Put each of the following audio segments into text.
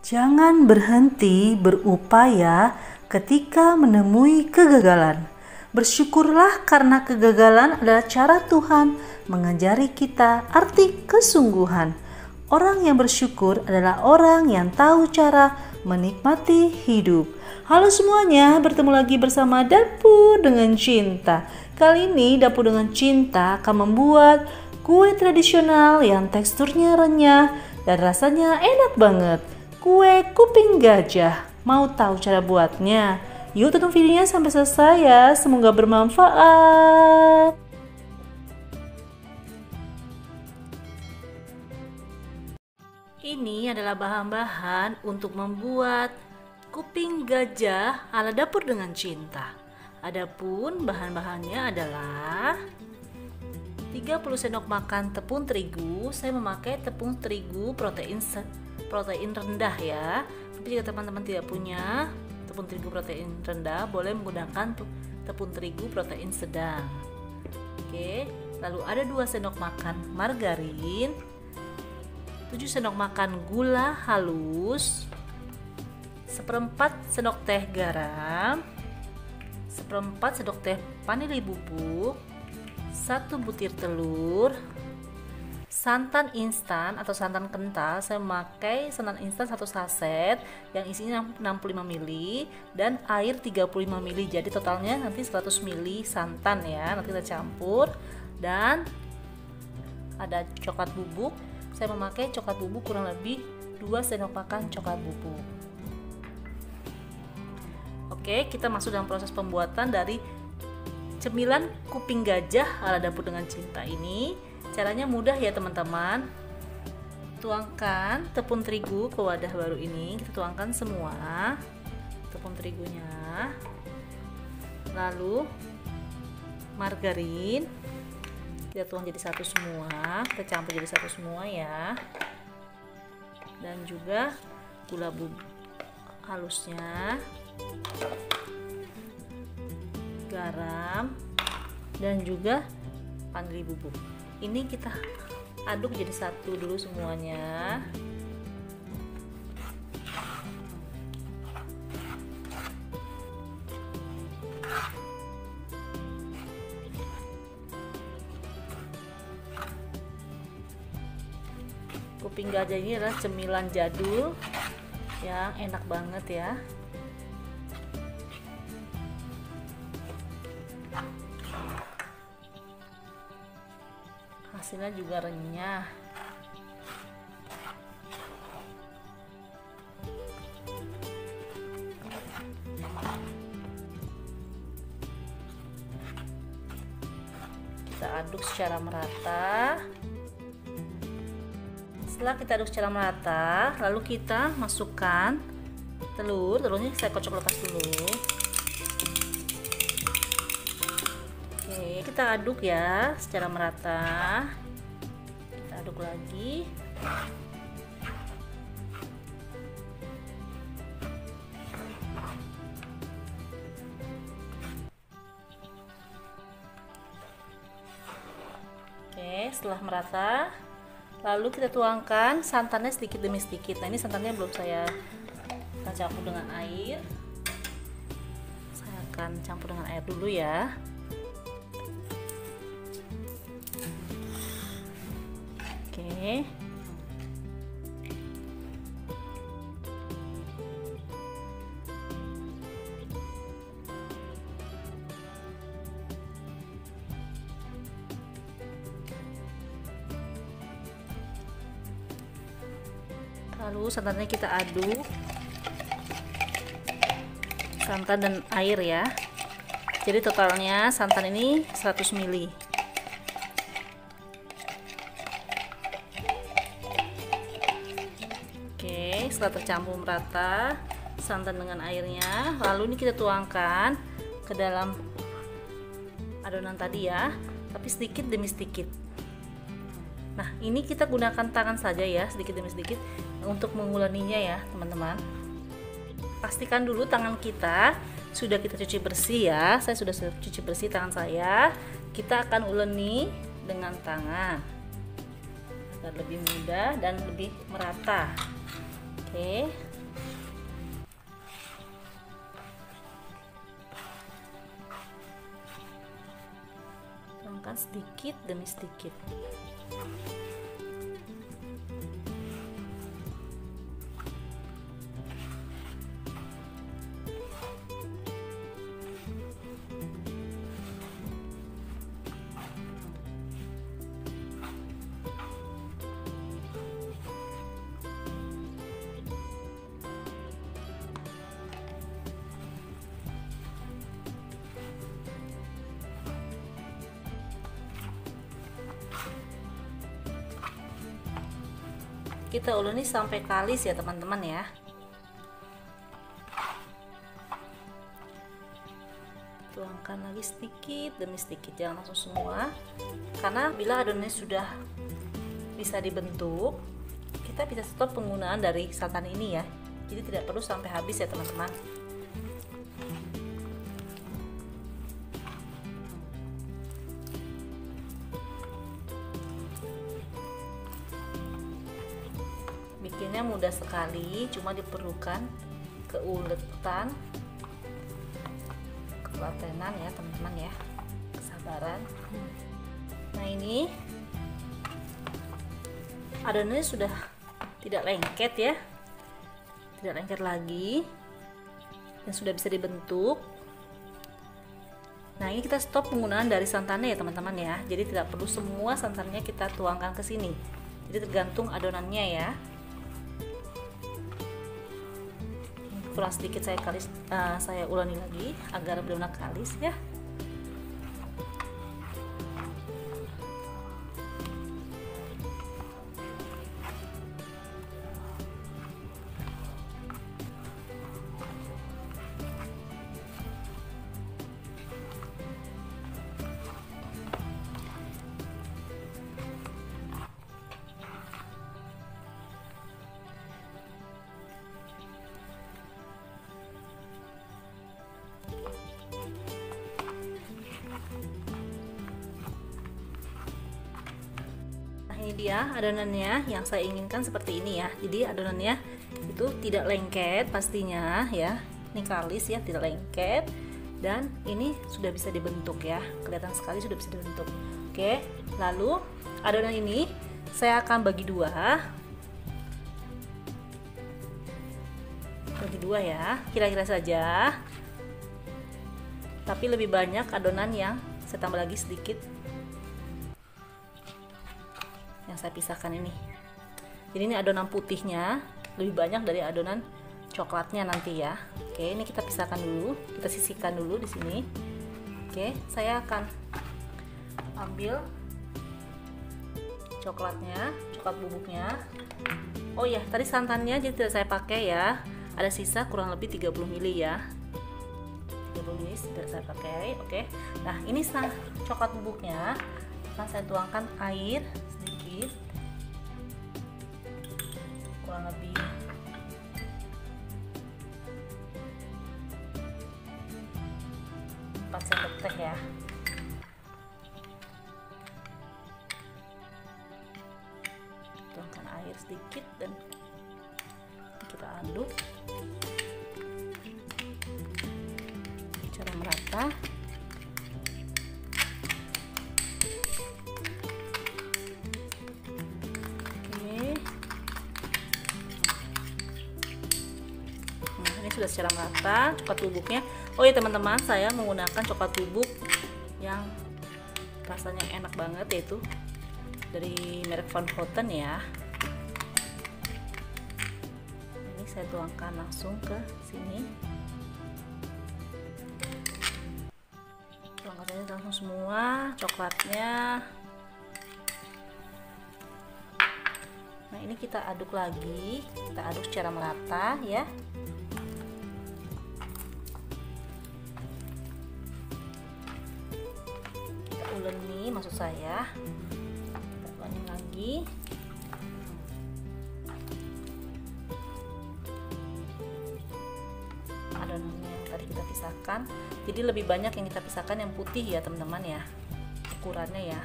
Jangan berhenti berupaya ketika menemui kegagalan. Bersyukurlah karena kegagalan adalah cara Tuhan mengajari kita arti kesungguhan. Orang yang bersyukur adalah orang yang tahu cara menikmati hidup. Halo semuanya, bertemu lagi bersama Dapur dengan Cinta. Kali ini Dapur dengan Cinta akan membuat kue tradisional yang teksturnya renyah dan rasanya enak banget. Kue kuping gajah. Mau tahu cara buatnya? Yuk tonton videonya sampai selesai ya. Semoga bermanfaat. Ini adalah bahan-bahan untuk membuat kuping gajah ala Dapur dengan Cinta. Adapun bahan-bahannya adalah 30 sendok makan tepung terigu. Saya memakai tepung terigu protein rendah ya. Tapi jika teman-teman tidak punya tepung terigu protein rendah, boleh menggunakan tepung terigu protein sedang. Oke, lalu ada 2 sendok makan margarin, 7 sendok makan gula halus, 1/4 sendok teh garam, 1/4 sendok teh vanili bubuk, 1 butir telur, santan instan atau santan kental. Saya memakai santan instan 1 saset yang isinya 65 ml dan air 35 ml. Jadi totalnya nanti 100 ml santan ya. Nanti kita campur. Dan ada coklat bubuk. Saya memakai coklat bubuk kurang lebih 2 sendok makan coklat bubuk. Oke, kita masuk dalam proses pembuatan dari cemilan kuping gajah ala Dapur dengan Cinta ini. Caranya mudah ya teman-teman. Tuangkan tepung terigu ke wadah baru ini. Kita tuangkan semua tepung terigunya. Lalu margarin kita tuang jadi satu semua. Kita campur jadi satu semua ya. Dan juga gula bubuk halusnya, garam, dan juga vanili bubuk. Ini kita aduk jadi satu dulu semuanya. Kuping gajah ini adalah cemilan jadul yang enak banget ya. Hasilnya juga renyah. Kita aduk secara merata. Setelah kita aduk secara merata, lalu kita masukkan telurnya saya kocok lepas dulu. Oke, kita aduk ya secara merata. Kita aduk lagi. Oke, setelah merata, lalu kita tuangkan santannya sedikit demi sedikit. Nah, ini santannya belum saya campur dengan air. Saya akan campur dengan air dulu ya. Oke. Lalu santannya kita aduk, santan dan air ya. Jadi totalnya santan ini 100 ml. Oke, setelah tercampur merata santan dengan airnya, lalu ini kita tuangkan ke dalam adonan tadi ya, tapi sedikit demi sedikit. Nah, ini kita gunakan tangan saja ya, sedikit demi sedikit untuk menguleninya ya teman-teman. Pastikan dulu tangan kita sudah kita cuci bersih ya. Saya sudah cuci bersih tangan saya. Kita akan uleni dengan tangan agar lebih mudah dan lebih merata. Oke, sedikit demi sedikit. Kita uleni sampai kalis ya teman-teman ya. Tuangkan lagi sedikit demi sedikit, jangan langsung semua, karena bila adonannya sudah bisa dibentuk, kita bisa stop penggunaan dari santan ini ya. Jadi tidak perlu sampai habis ya teman-teman. Bikinnya mudah sekali, cuma diperlukan keuletan, ketelatenan ya teman-teman ya, kesabaran. Nah ini adonannya sudah tidak lengket ya, tidak lengket lagi dan sudah bisa dibentuk. Nah ini kita stop penggunaan dari santannya ya teman-teman ya, jadi tidak perlu semua santannya kita tuangkan ke sini, jadi tergantung adonannya ya. Kurang sedikit saya ulangi lagi agar benar-benar kalis ya. Ini dia adonannya yang saya inginkan seperti ini ya. Jadi adonannya itu tidak lengket pastinya ya. Ini kalis ya, tidak lengket, dan ini sudah bisa dibentuk ya. Kelihatan sekali sudah bisa dibentuk. Oke, lalu adonan ini saya akan bagi dua ya, kira-kira saja. Tapi lebih banyak adonan yang saya tambah lagi sedikit yang saya pisahkan ini. Jadi ini adonan putihnya lebih banyak dari adonan coklatnya nanti ya. Oke, ini kita pisahkan dulu, kita sisihkan dulu di sini. Oke, saya akan ambil coklatnya, coklat bubuknya. Oh ya, tadi santannya jadi tidak saya pakai ya. Ada sisa kurang lebih 30 ml ya. 30 ml tidak saya pakai. Oke. Nah, ini coklat bubuknya akan saya tuangkan air sedikit, kurang lebih 4 sendok teh ya. Tuangkan air sedikit dan kita aduk secara merata. Sudah secara merata coklat bubuknya. Oh ya teman-teman, saya menggunakan coklat bubuk yang rasanya enak banget, yaitu dari merek Van Houten ya. Ini saya tuangkan langsung ke sini, tuangkan saja langsung semua coklatnya. Nah ini kita aduk lagi, kita aduk secara merata ya. Uleni maksud saya, kita uleni lagi. Adonannya yang tadi kita pisahkan, jadi lebih banyak yang kita pisahkan yang putih ya teman-teman ya, ukurannya ya.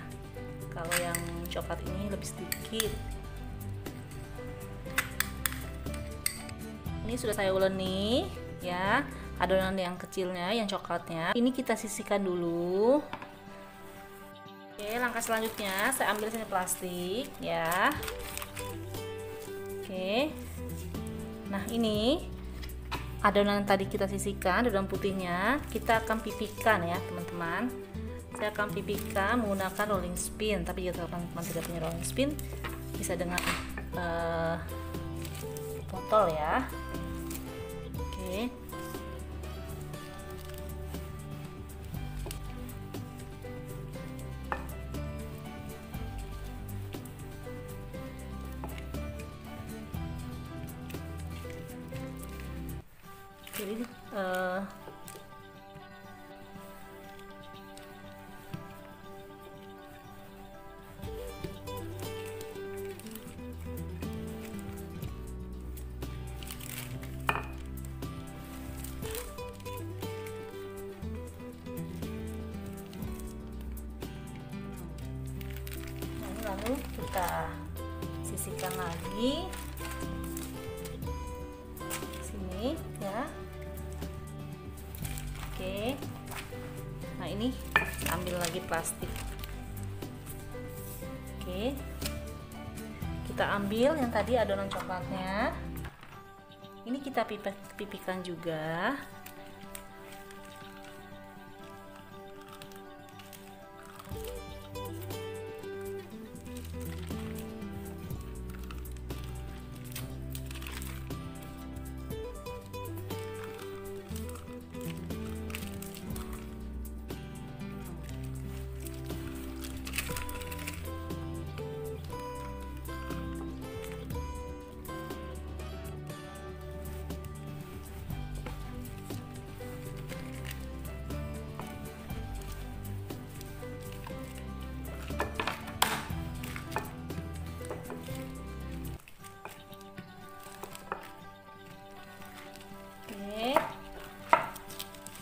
Kalau yang coklat ini lebih sedikit. Ini sudah saya uleni ya, adonan yang kecilnya, yang coklatnya. Ini kita sisihkan dulu. Oke, langkah selanjutnya saya ambil sini plastik ya. Oke. Nah, ini adonan yang tadi kita sisihkan, adonan putihnya kita akan pipihkan ya teman-teman. Saya akan pipihkan menggunakan rolling spin, tapi jika teman-teman tidak punya rolling spin bisa dengan botol ya. Oke. Jadi lalu kita sisihkan lagi sini ya. Oke. Nah, ini ambil lagi plastik. Oke. Kita ambil yang tadi adonan coklatnya. Ini kita pipihkan juga.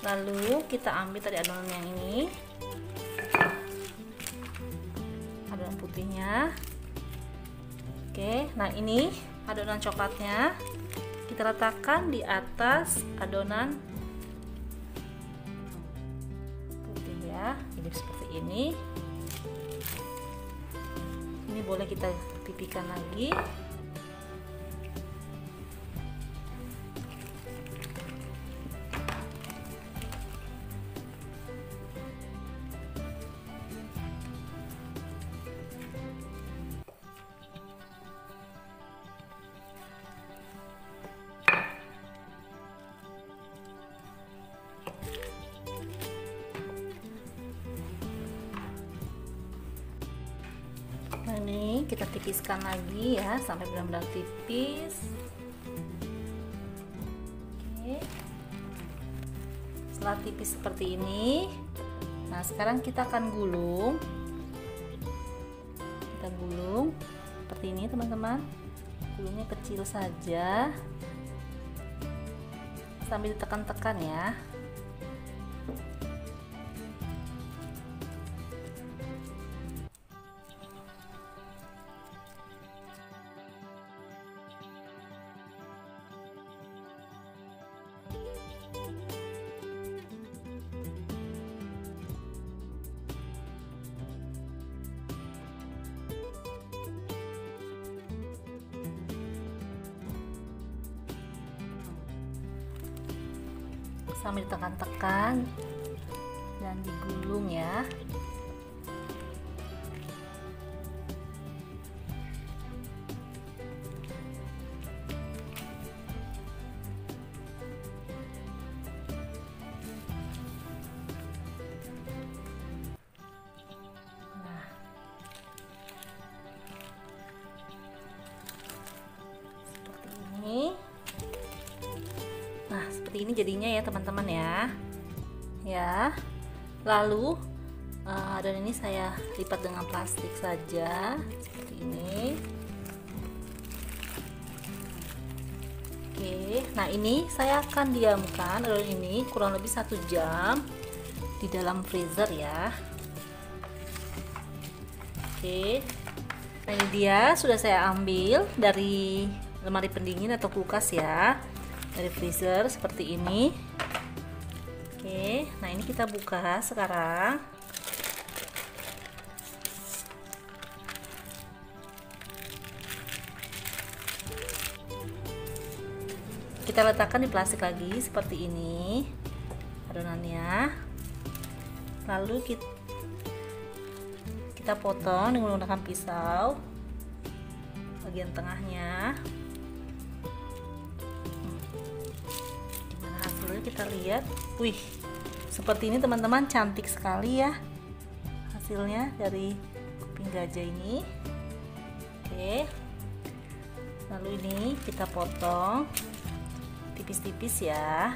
Lalu kita ambil tadi adonan yang ini, adonan putihnya. Oke, nah ini adonan coklatnya kita letakkan di atas adonan putih ya. Jadi seperti ini. Ini boleh kita pipihkan lagi. Nah, ini kita tipiskan lagi ya sampai benar-benar tipis. Oke. Setelah tipis seperti ini, nah sekarang kita akan gulung. Kita gulung seperti ini teman-teman. Gulungnya kecil saja sambil ditekan-tekan ya. Sambil ditekan-tekan dan digulung ya. Nah, seperti ini. Nah, seperti ini jadinya ya teman-teman ya. Lalu adonan ini saya lipat dengan plastik saja seperti ini. Oke, nah ini saya akan diamkan adonan ini kurang lebih 1 jam di dalam freezer ya. Oke, nah ini dia sudah saya ambil dari lemari pendingin atau kulkas ya, dari freezer seperti ini. Oke, nah ini kita buka sekarang. kita letakkan di plastik lagi seperti ini adonannya. Lalu kita potong dengan menggunakan pisau bagian tengahnya. Gimana hasilnya kita lihat. Wih, seperti ini teman-teman, cantik sekali ya hasilnya dari kuping gajah ini. Oke, lalu ini kita potong tipis-tipis ya.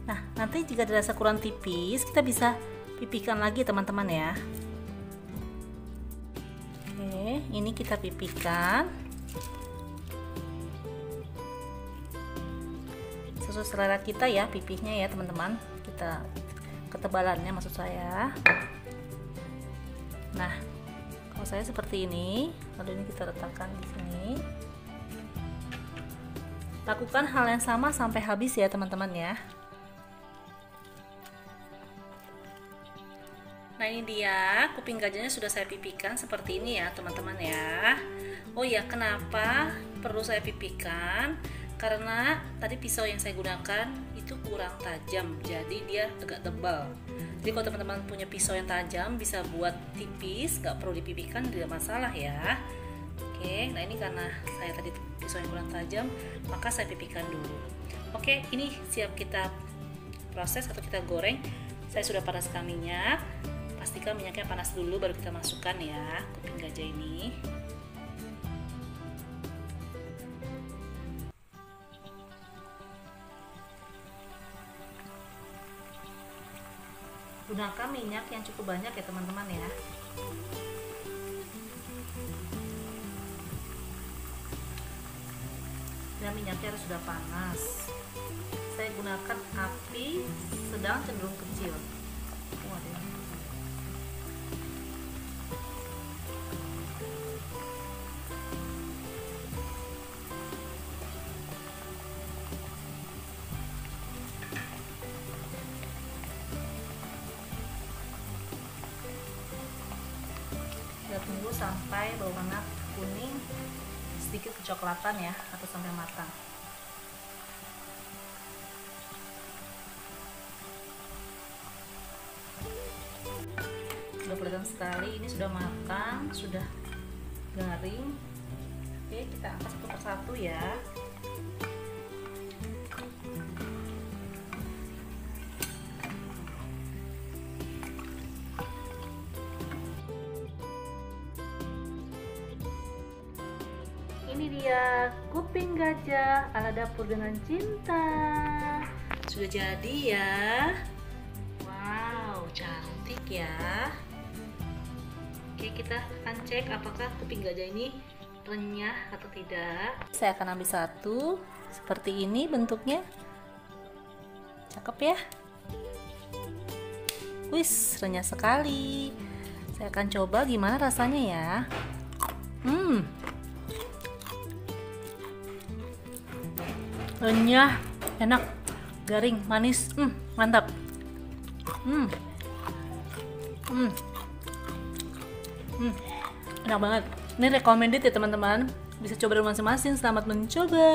Nah, nanti jika dirasa kurang tipis, kita bisa pipihkan lagi teman-teman ya. Oke, ini kita pipihkan sesuai selera kita ya, pipihnya ya teman-teman. Kita ketebalannya maksud saya. Nah, kalau saya seperti ini, lalu ini kita letakkan di sini. Lakukan hal yang sama sampai habis ya teman-teman ya. Nah, ini dia kuping gajahnya sudah saya pipihkan seperti ini ya teman-teman ya. Oh ya, kenapa perlu saya pipihkan? Karena tadi pisau yang saya gunakan itu kurang tajam, jadi dia agak tebal. Jadi kalau teman-teman punya pisau yang tajam bisa buat tipis, nggak perlu dipipihkan, tidak masalah ya. Oke, nah ini karena saya tadi pisau yang kurang tajam, maka saya pipihkan dulu. Oke, ini siap kita proses atau kita goreng. Saya sudah panaskan minyak. Pastikan minyaknya panas dulu baru kita masukkan ya kuping gajah ini. Gunakan minyak yang cukup banyak ya teman-teman ya. Dan minyaknya harus sudah panas. Saya gunakan api sedang cenderung kecil. Kita tunggu sampai berwarna kuning sedikit kecoklatan ya, atau sampai matang. Sudah kelihatan sekali ini sudah matang, sudah garing. Oke, kita angkat satu persatu ya. Ini dia kuping gajah ala dapur dengan cinta. Sudah jadi ya. Wow, cantik ya. Oke, kita akan cek apakah kuping gajah ini renyah atau tidak. Saya akan ambil satu. Seperti ini bentuknya. Cakep ya. Wis, renyah sekali. Saya akan coba gimana rasanya ya. Renyah, enak, garing, manis, mantap. Enak banget. Ini recommended ya teman-teman. Bisa coba masing-masing. Selamat mencoba.